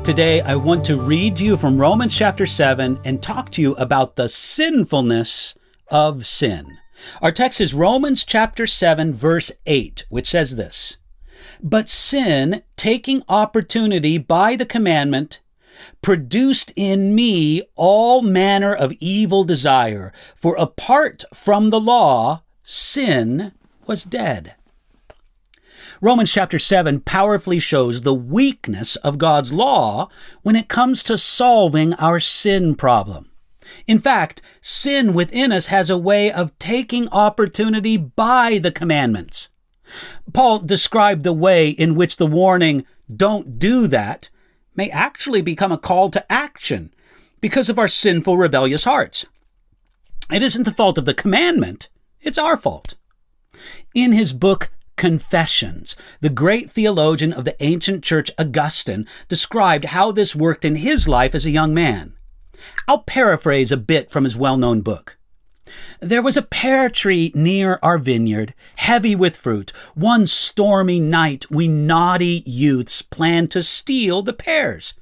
Today, I want to read to you from Romans chapter 7 and talk to you about the sinfulness of sin. Our text is Romans chapter 7, verse 8, which says this: "But sin, taking opportunity by the commandment, produced in me all manner of evil desire, for apart from the law, sin was dead." Romans chapter 7 powerfully shows the weakness of God's law when it comes to solving our sin problem. In fact, sin within us has a way of taking opportunity by the commandments. Paul described the way in which the warning, "Don't do that," may actually become a call to action because of our sinful, rebellious hearts. It isn't the fault of the commandment, it's our fault. In his book, Confessions, the great theologian of the ancient church, Augustine, described how this worked in his life as a young man. I'll paraphrase a bit from his well-known book. "There was a pear tree near our vineyard, heavy with fruit. One stormy night, we naughty youths planned to steal the pears.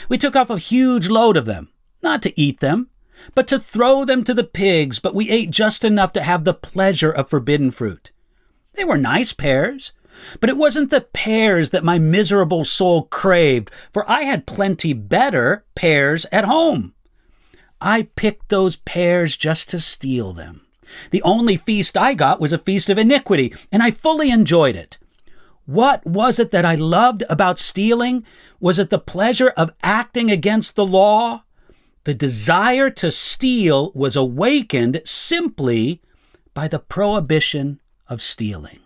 We took off a huge load of them, not to eat them, but to throw them to the pigs, but we ate just enough to have the pleasure of forbidden fruit. They were nice pears, but it wasn't the pears that my miserable soul craved, for I had plenty better pears at home. I picked those pears just to steal them. The only feast I got was a feast of iniquity, and I fully enjoyed it. What was it that I loved about stealing? Was it the pleasure of acting against the law? The desire to steal was awakened simply by the prohibition of stealing."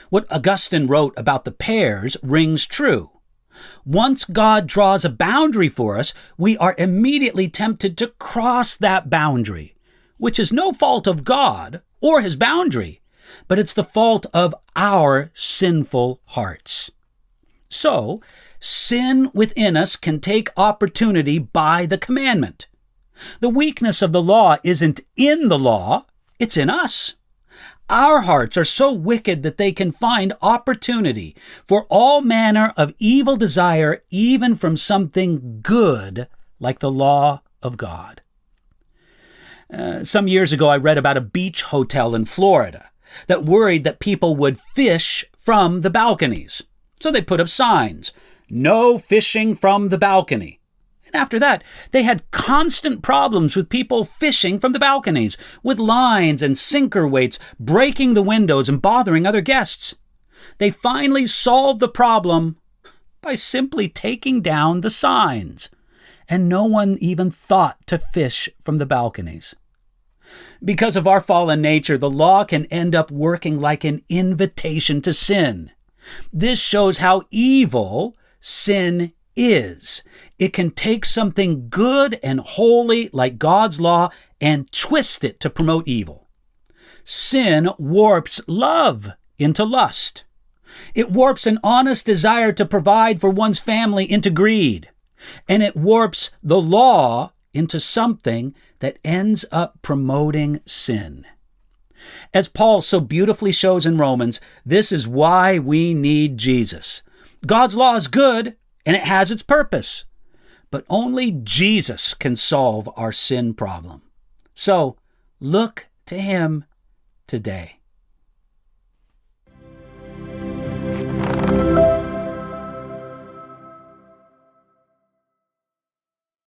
What Augustine wrote about the pears rings true. Once God draws a boundary for us, we are immediately tempted to cross that boundary, which is no fault of God or his boundary, but it's the fault of our sinful hearts. So, sin within us can take opportunity by the commandment. The weakness of the law isn't in the law, it's in us. Our hearts are so wicked that they can find opportunity for all manner of evil desire, even from something good like the law of God. Some years ago, I read about a beach hotel in Florida that worried that people would fish from the balconies. So they put up signs, "No fishing from the balcony." And after that, they had constant problems with people fishing from the balconies, with lines and sinker weights breaking the windows and bothering other guests. They finally solved the problem by simply taking down the signs, and no one even thought to fish from the balconies. Because of our fallen nature, the law can end up working like an invitation to sin. This shows how evil sin is. It can take something good and holy like God's law and twist it to promote evil. Sin warps love into lust. It warps an honest desire to provide for one's family into greed. And it warps the law into something that ends up promoting sin. As Paul so beautifully shows in Romans, this is why we need Jesus. God's law is good, and it has its purpose, but only Jesus can solve our sin problem. So look to him today.